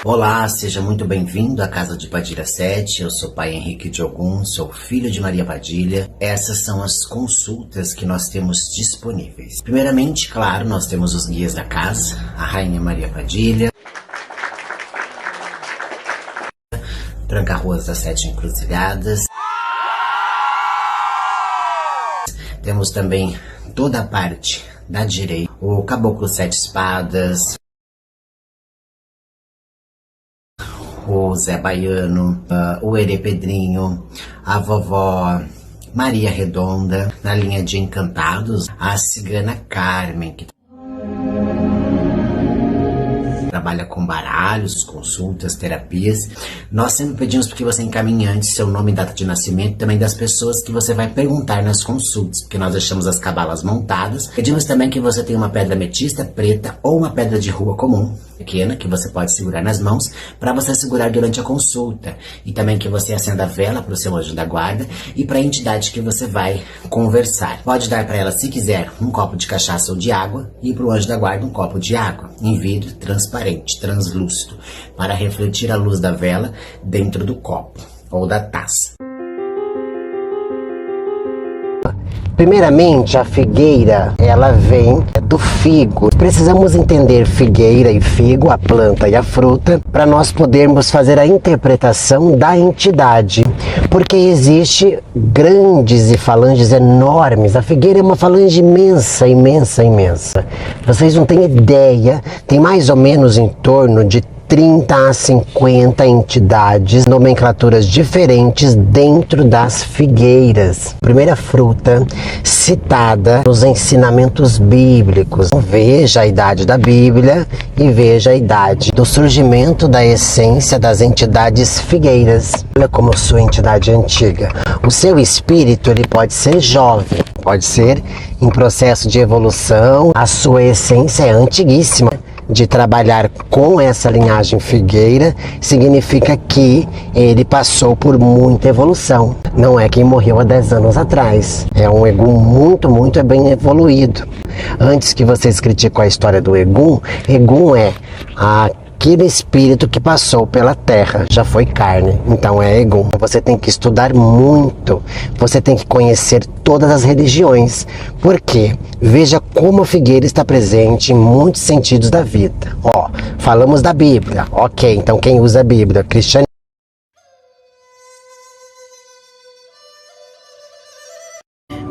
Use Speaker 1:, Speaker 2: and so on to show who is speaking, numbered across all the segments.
Speaker 1: Olá, seja muito bem-vindo à Casa de Padilha 7. Eu sou o pai Henrique de Ogum, sou filho de Maria Padilha. Essas são as consultas que nós temos disponíveis. Primeiramente, claro, nós temos os guias da casa, a Rainha Maria Padilha, Tranca-Ruas das 7 Encruzilhadas. Temos também toda a parte da direita, o Caboclo 7 Espadas, o Zé Baiano, o Herê Pedrinho, a vovó Maria Redonda, na linha de encantados, a cigana Carmen, que trabalha com baralhos, consultas, terapias. Nós sempre pedimos para que você encaminhe antes seu nome e data de nascimento, também das pessoas que você vai perguntar nas consultas, porque nós deixamos as cabalas montadas. Pedimos também que você tenha uma pedra ametista, preta ou uma pedra de rua comum, pequena, que você pode segurar nas mãos, para você segurar durante a consulta. E também que você acenda a vela para o seu anjo da guarda e para a entidade que você vai conversar. Pode dar para ela, se quiser, um copo de cachaça ou de água, e para o anjo da guarda um copo de água, em vidro transparente, translúcido, para refletir a luz da vela dentro do copo ou da taça.
Speaker 2: Primeiramente, a figueira, ela vem do figo. Precisamos entender figueira e figo, a planta e a fruta, para nós podermos fazer a interpretação da entidade. Porque existe grandes e falanges enormes. A figueira é uma falange imensa, imensa, imensa. Vocês não têm ideia, tem mais ou menos em torno de 30 a 50 entidades, nomenclaturas diferentes dentro das figueiras. Primeira fruta citada nos ensinamentos bíblicos. Veja a idade da Bíblia e veja a idade do surgimento da essência das entidades figueiras. Olha como sua entidade é antiga. O seu espírito, ele pode ser jovem, pode ser em processo de evolução. A sua essência é antiguíssima. De trabalhar com essa linhagem figueira, significa que ele passou por muita evolução. Não é quem morreu há 10 anos atrás. É um Egum muito bem evoluído. Antes que vocês critiquem a história do Egum, Egum é aquele espírito que passou pela terra, já foi carne, então é Egum. Você tem que estudar muito, você tem que conhecer todas as religiões, porque veja como a figueira está presente em muitos sentidos da vida. Falamos da Bíblia, ok, então quem usa a Bíblia? Cristianismo.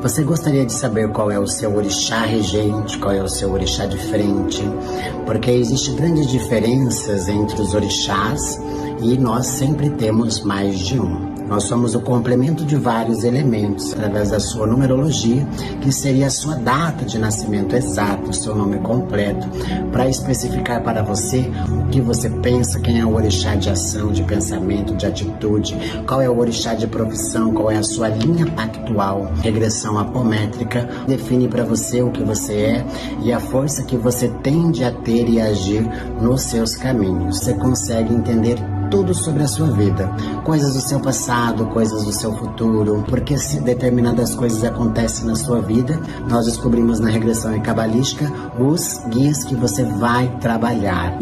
Speaker 1: Você gostaria de saber qual é o seu orixá regente, qual é o seu orixá de frente? Porque existem grandes diferenças entre os orixás e nós sempre temos mais de um. Nós somos o complemento de vários elementos, através da sua numerologia, que seria a sua data de nascimento exata, o seu nome completo, para especificar para você o que você pensa, quem é o orixá de ação, de pensamento, de atitude, qual é o orixá de profissão, qual é a sua linha pactual. Regressão apométrica define para você o que você é e a força que você tende a ter e agir nos seus caminhos. Você consegue entender tudo sobre a sua vida, coisas do seu passado, coisas do seu futuro, porque se determinadas coisas acontecem na sua vida, nós descobrimos na regressão cabalística os guias que você vai trabalhar,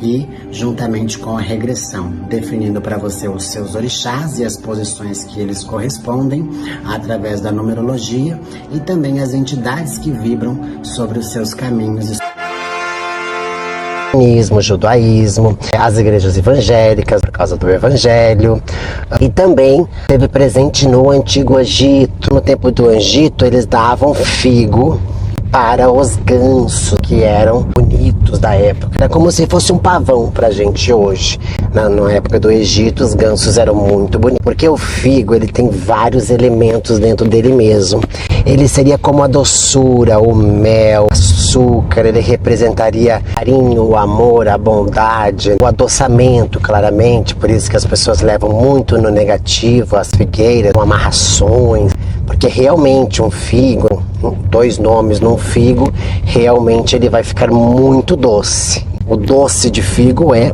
Speaker 1: e juntamente com a regressão, definindo para você os seus orixás e as posições que eles correspondem, através da numerologia, e também as entidades que vibram sobre os seus caminhos.
Speaker 2: Judaísmo, as igrejas evangélicas por causa do evangelho, e também esteve presente no Antigo Egito. No tempo do Egito eles davam figo para os gansos, que eram bonitos da época. Era como se fosse um pavão pra gente hoje. Na época do Egito, os gansos eram muito bonitos, porque o figo, ele tem vários elementos dentro dele mesmo. Ele seria como a doçura, o mel, o açúcar, ele representaria carinho, o amor, a bondade, o adoçamento, claramente. Por isso que as pessoas levam muito no negativo as figueiras, com amarrações, porque realmente um figo, 2 nomes num figo, realmente ele vai ficar muito doce. O doce de figo é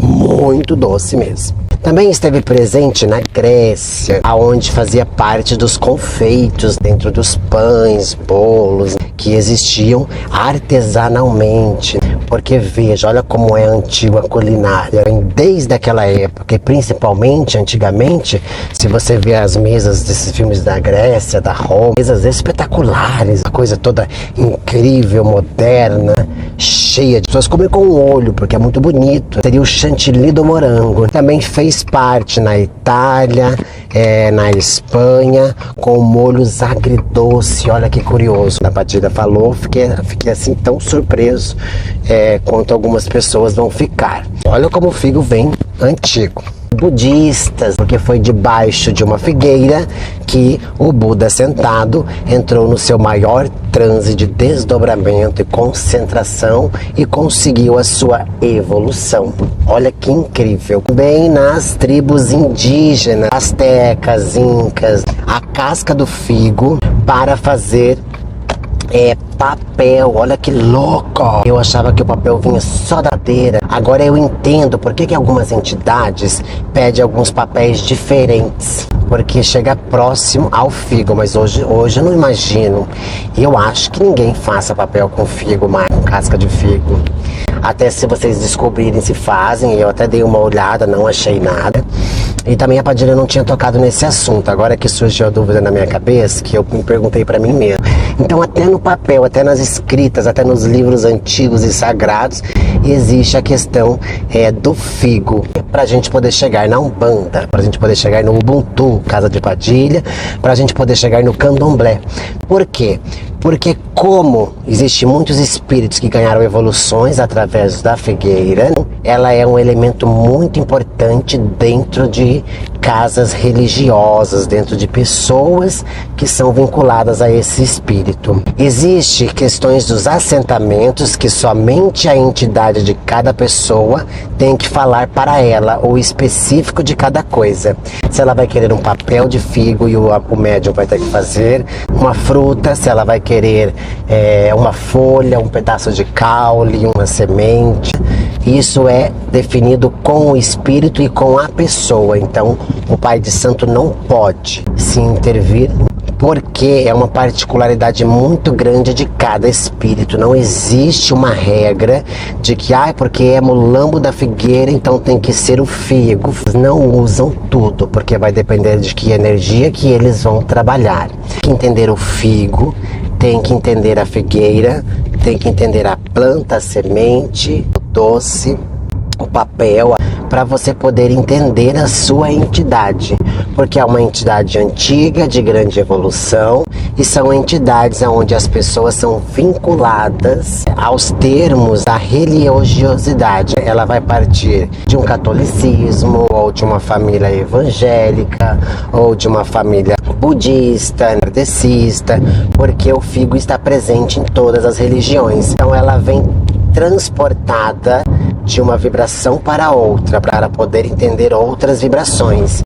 Speaker 2: muito doce mesmo. Também esteve presente na Grécia, aonde fazia parte dos confeitos dentro dos pães, bolos que existiam artesanalmente. Porque veja, olha como é a antiga culinária. Desde aquela época, e principalmente antigamente, se você vê as mesas desses filmes da Grécia, da Roma, mesas espetaculares, a coisa toda incrível, moderna, cheia de pessoas comem com o olho, porque é muito bonito. Seria o chantilly do morango. Também fez parte na Itália, na Espanha, com molhos agridoce. Olha que curioso. A Padilha falou, fiquei assim tão surpreso quanto algumas pessoas vão ficar. Olha como o figo vem antigo. Budistas, porque foi debaixo de uma figueira que o Buda sentado entrou no seu maior transe de desdobramento e concentração e conseguiu a sua evolução. Olha que incrível. Bem nas tribos indígenas, astecas, incas, a casca do figo para fazer papel. Olha que louco! Eu achava que o papel vinha só da madeira. Agora eu entendo por que algumas entidades pedem alguns papéis diferentes. Porque chega próximo ao figo, mas hoje eu não imagino. Eu acho que ninguém faça papel com figo, mais com casca de figo. Até se vocês descobrirem se fazem, eu até dei uma olhada, não achei nada. E também a Padilha não tinha tocado nesse assunto. Agora que surgiu a dúvida na minha cabeça, que eu me perguntei pra mim mesmo. Então até no papel, até nas escritas, até nos livros antigos e sagrados, existe a questão do figo. Pra gente poder chegar na Umbanda, pra gente poder chegar no Ubuntu, Casa de Padilha, pra gente poder chegar no Candomblé. Por quê? Porque como existem muitos espíritos que ganharam evoluções através da figueira, ela é um elemento muito importante dentro de casas religiosas, dentro de pessoas que são vinculadas a esse espírito. Existem questões dos assentamentos que somente a entidade de cada pessoa tem que falar para ela, o específico de cada coisa. Se ela vai querer um papel de figo e o médium vai ter que fazer, uma fruta, se ela vai querer uma folha, um pedaço de caule, uma semente. Isso é definido com o espírito e com a pessoa. Então, o pai de santo não pode se intervir, porque é uma particularidade muito grande de cada espírito. Não existe uma regra de que, porque é mulambo da figueira, então tem que ser o figo. Não usam tudo, porque vai depender de que energia que eles vão trabalhar. Tem que entender o figo, tem que entender a figueira, tem que entender a planta, a semente, o doce, o papel, para você poder entender a sua entidade, porque é uma entidade antiga, de grande evolução, e são entidades onde as pessoas são vinculadas aos termos da religiosidade. Ela vai partir de um catolicismo, ou de uma família evangélica, ou de uma família budista, kardecista, porque o figo está presente em todas as religiões. Então ela vem transportada de uma vibração para outra, para poder entender outras vibrações.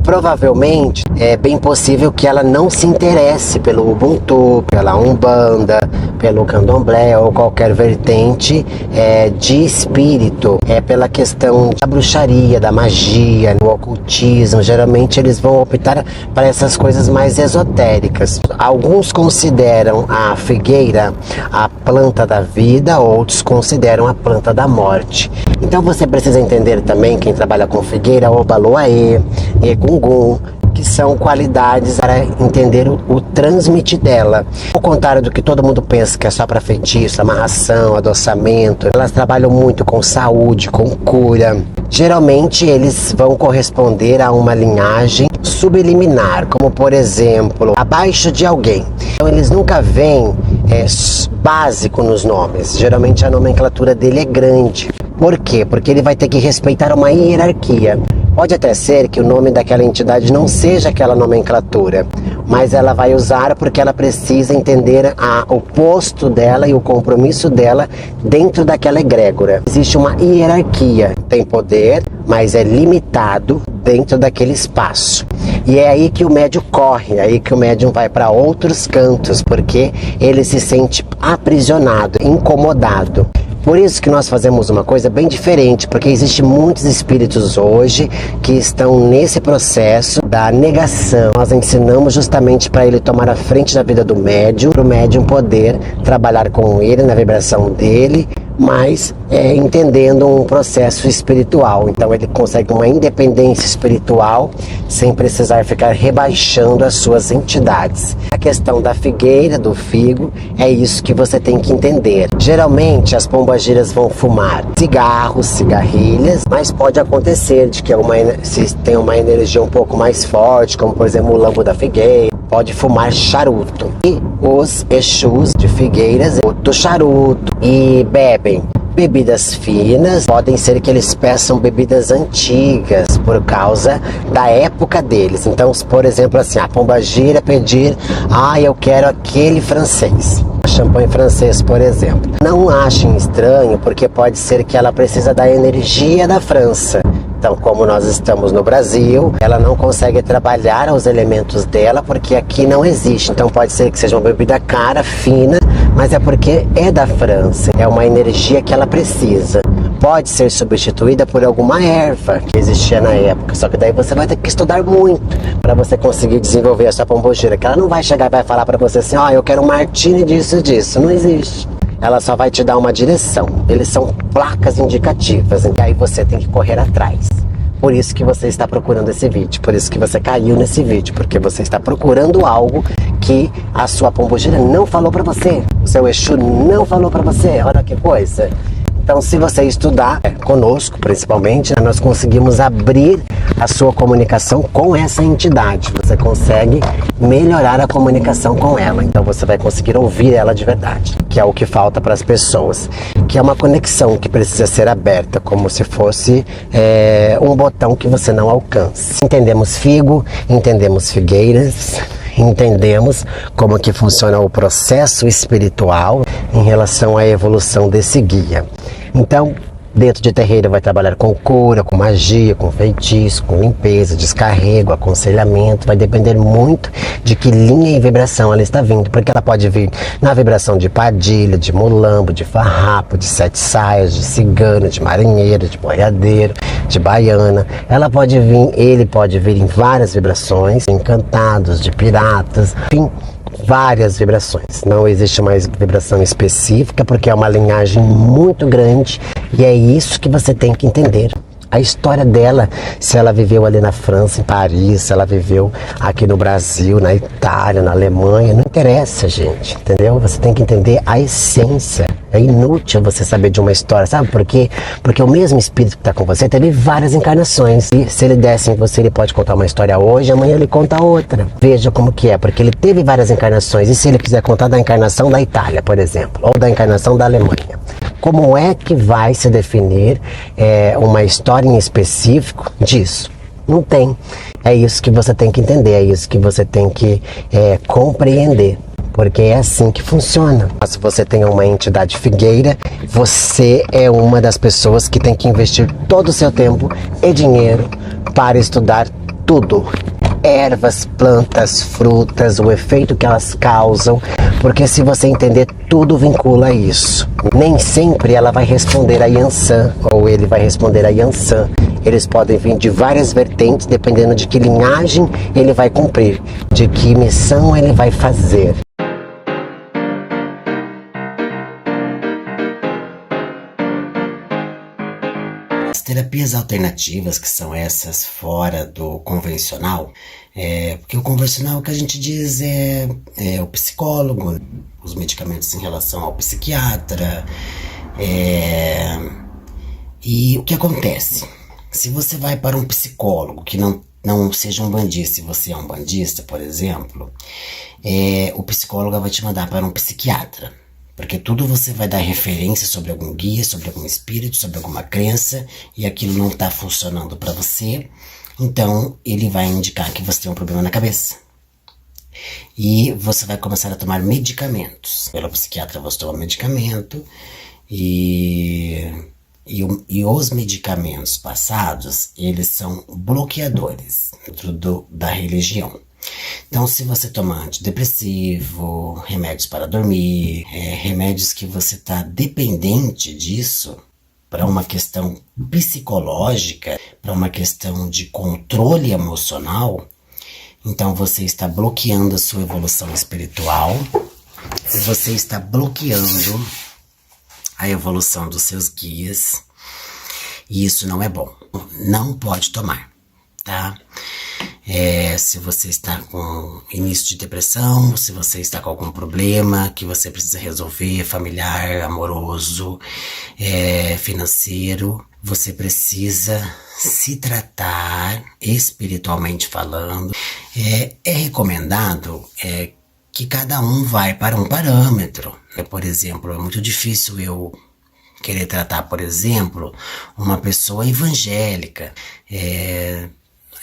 Speaker 2: provavelmente é bem possível que ela não se interesse pelo Ubuntu, pela Umbanda, pelo Candomblé ou qualquer vertente de espírito. É pela questão da bruxaria, da magia, do ocultismo. Geralmente eles vão optar para essas coisas mais esotéricas. Alguns consideram a figueira a planta da vida, outros consideram a planta da morte. Então você precisa entender também, quem trabalha com figueira, Obaloaê, Egungun, que são qualidades para entender o trânsito dela. Ao contrário do que todo mundo pensa que é só para feitiço, amarração, adoçamento, elas trabalham muito com saúde, com cura. Geralmente eles vão corresponder a uma linhagem subliminar, como por exemplo, abaixo de alguém. Então eles nunca vêm básico nos nomes. Geralmente a nomenclatura dele é grande. Por quê? Porque ele vai ter que respeitar uma hierarquia. Pode até ser que o nome daquela entidade não seja aquela nomenclatura, mas ela vai usar porque ela precisa entender o posto dela e o compromisso dela dentro daquela egrégora. Existe uma hierarquia, tem poder, mas é limitado dentro daquele espaço. E é aí que o médium corre, é aí que o médium vai para outros cantos, porque ele se sente aprisionado, incomodado. Por isso que nós fazemos uma coisa bem diferente, porque existem muitos espíritos hoje que estão nesse processo da negação. Nós ensinamos justamente para ele tomar a frente da vida do médium, para o médium poder trabalhar com ele na vibração dele, mas entendendo um processo espiritual. Então ele consegue uma independência espiritual sem precisar ficar rebaixando as suas entidades. A questão da figueira, do figo, é isso que você tem que entender. Geralmente as pombagiras vão fumar cigarros, cigarrilhas, mas pode acontecer de que se tem uma energia um pouco mais forte, como por exemplo o lambo da figueira, pode fumar charuto. E os exus de figueiras do charuto e bebem bebidas finas. Podem ser que eles peçam bebidas antigas por causa da época deles. Então, por exemplo, assim, a pombagira pedir, eu quero aquele francês, champanhe francês, por exemplo. Não achem estranho, porque pode ser que ela precisa da energia da França. Então, como nós estamos no Brasil, ela não consegue trabalhar os elementos dela porque aqui não existe. Então pode ser que seja uma bebida cara, fina, mas é porque é da França. É uma energia que ela precisa. Pode ser substituída por alguma erva que existia na época. Só que daí você vai ter que estudar muito para você conseguir desenvolver a sua pombogira. Que ela não vai chegar e vai falar para você assim, eu quero um martini disso. Não existe. Ela só vai te dar uma direção. Eles são placas indicativas, e aí você tem que correr atrás. Por isso que você está procurando esse vídeo, por isso que você caiu nesse vídeo, porque você está procurando algo que a sua pombogira não falou para você, o seu Exu não falou para você. Olha que coisa. Então, se você estudar conosco, principalmente, nós conseguimos abrir a sua comunicação com essa entidade. Você consegue melhorar a comunicação com ela. Então, você vai conseguir ouvir ela de verdade, que é o que falta para as pessoas. Que é uma conexão que precisa ser aberta, como se fosse um botão que você não alcança. Entendemos figo, entendemos figueiras, entendemos como que funciona o processo espiritual em relação à evolução desse guia. Então, dentro de terreiro vai trabalhar com cura, com magia, com feitiço, com limpeza, descarrego, aconselhamento. Vai depender muito de que linha e vibração ela está vindo, porque ela pode vir na vibração de padilha, de mulambo, de farrapo, de sete saias, de cigano, de marinheiro, de boiadeiro, de baiana. Ele pode vir em várias vibrações, encantados, de piratas, enfim, várias vibrações. Não existe mais vibração específica porque é uma linhagem muito grande e é isso que você tem que entender. A história dela, se ela viveu ali na França, em Paris, se ela viveu aqui no Brasil, na Itália, na Alemanha, não interessa, gente, entendeu? Você tem que entender a essência. É inútil você saber de uma história, sabe por quê? Porque o mesmo espírito que está com você teve várias encarnações. E se ele desse em você, ele pode contar uma história hoje, amanhã ele conta outra. Veja como que é, porque ele teve várias encarnações. E se ele quiser contar da encarnação da Itália, por exemplo, ou da encarnação da Alemanha? Como é que vai se definir uma história em específico disso? Não tem. É isso que você tem que entender, é isso que você tem que compreender. Porque é assim que funciona. Se você tem uma entidade figueira, você é uma das pessoas que tem que investir todo o seu tempo e dinheiro para estudar tudo. Ervas, plantas, frutas, o efeito que elas causam, porque se você entender, tudo vincula a isso. Nem sempre ela vai responder a Yansan, ou ele vai responder a Yansan. Eles podem vir de várias vertentes, dependendo de que linhagem ele vai cumprir, de que missão ele vai fazer.
Speaker 1: As terapias alternativas, que são essas fora do convencional, porque o convencional que a gente diz é o psicólogo, os medicamentos em relação ao psiquiatra, e o que acontece? Se você vai para um psicólogo que não seja um bandista, se você é um bandista, por exemplo, o psicólogo vai te mandar para um psiquiatra. Porque tudo você vai dar referência sobre algum guia, sobre algum espírito, sobre alguma crença, e aquilo não está funcionando para você, então ele vai indicar que você tem um problema na cabeça. E você vai começar a tomar medicamentos. Pelo psiquiatra você toma medicamento, e os medicamentos passados, eles são bloqueadores dentro da religião. Então, se você toma antidepressivo, remédios para dormir, remédios que você está dependente disso, para uma questão psicológica, para uma questão de controle emocional, então você está bloqueando a sua evolução espiritual, você está bloqueando a evolução dos seus guias, e isso não é bom. Não pode tomar, tá? Se você está com início de depressão, se você está com algum problema que você precisa resolver, familiar, amoroso, financeiro, você precisa se tratar espiritualmente falando. É recomendado que cada um vai para um parâmetro. Por exemplo, é muito difícil eu querer tratar, por exemplo, uma pessoa evangélica.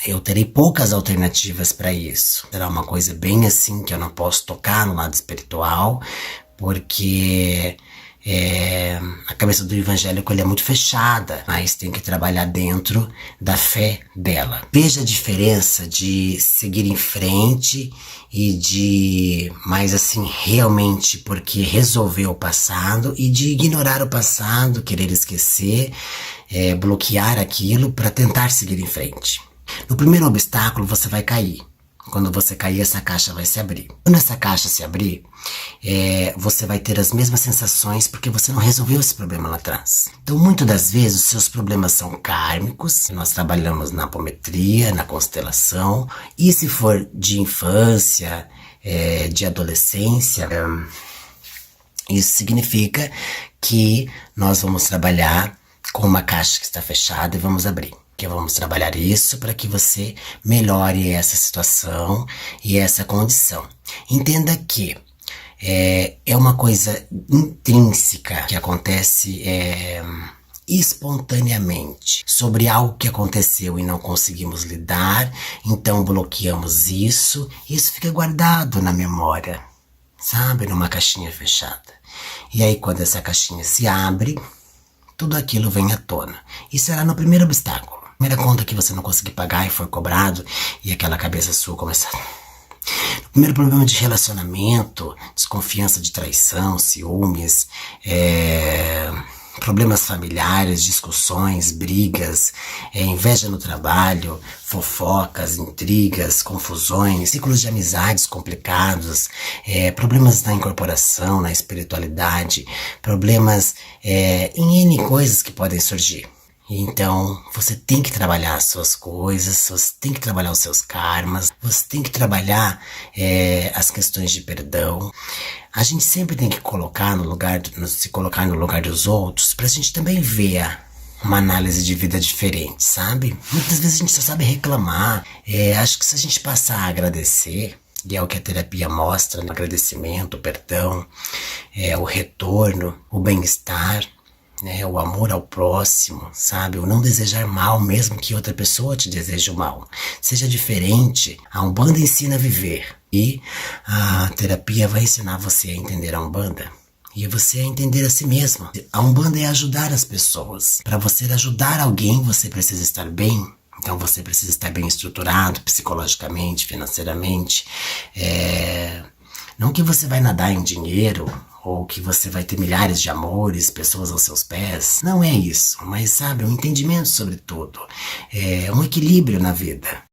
Speaker 1: Eu terei poucas alternativas para isso. Será uma coisa bem assim que eu não posso tocar no lado espiritual, porque a cabeça do evangélico é muito fechada, mas tem que trabalhar dentro da fé dela. Veja a diferença de seguir em frente e de, mais assim, realmente porque resolveu o passado, e de ignorar o passado, querer esquecer, bloquear aquilo para tentar seguir em frente. No primeiro obstáculo você vai cair. Quando você cair, essa caixa vai se abrir. Quando essa caixa se abrir, você vai ter as mesmas sensações porque você não resolveu esse problema lá atrás. Então, muitas das vezes, os seus problemas são kármicos. Nós trabalhamos na apometria, na constelação. E se for de infância, de adolescência, isso significa que nós vamos trabalhar com uma caixa que está fechada e vamos abrir. Que vamos trabalhar isso para que você melhore essa situação e essa condição. Entenda que é uma coisa intrínseca que acontece espontaneamente sobre algo que aconteceu e não conseguimos lidar, então bloqueamos isso e isso fica guardado na memória, sabe, numa caixinha fechada. E aí quando essa caixinha se abre, tudo aquilo vem à tona. E será no primeiro obstáculo. Primeira conta que você não conseguir pagar e foi cobrado, e aquela cabeça sua começar. O primeiro problema de relacionamento, desconfiança de traição, ciúmes, problemas familiares, discussões, brigas, inveja no trabalho, fofocas, intrigas, confusões, ciclos de amizades complicados, problemas na incorporação, na espiritualidade, problemas em N coisas que podem surgir. Então, você tem que trabalhar as suas coisas, você tem que trabalhar os seus karmas, você tem que trabalhar as questões de perdão. A gente sempre tem que se colocar no lugar dos outros, pra gente também ver uma análise de vida diferente, sabe? Muitas vezes a gente só sabe reclamar. Acho que se a gente passar a agradecer, e é o que a terapia mostra, o agradecimento, o perdão, o retorno, o bem-estar, o amor ao próximo, sabe? O não desejar mal, mesmo que outra pessoa te deseje o mal. Seja diferente. A Umbanda ensina a viver. E a terapia vai ensinar você a entender a Umbanda. E você a entender a si mesmo. A Umbanda é ajudar as pessoas. Para você ajudar alguém, você precisa estar bem. Então você precisa estar bem estruturado psicologicamente, financeiramente. Não que você vai nadar em dinheiro ou que você vai ter milhares de amores, pessoas aos seus pés. Não é isso, mas sabe, um entendimento sobre tudo. Um equilíbrio na vida.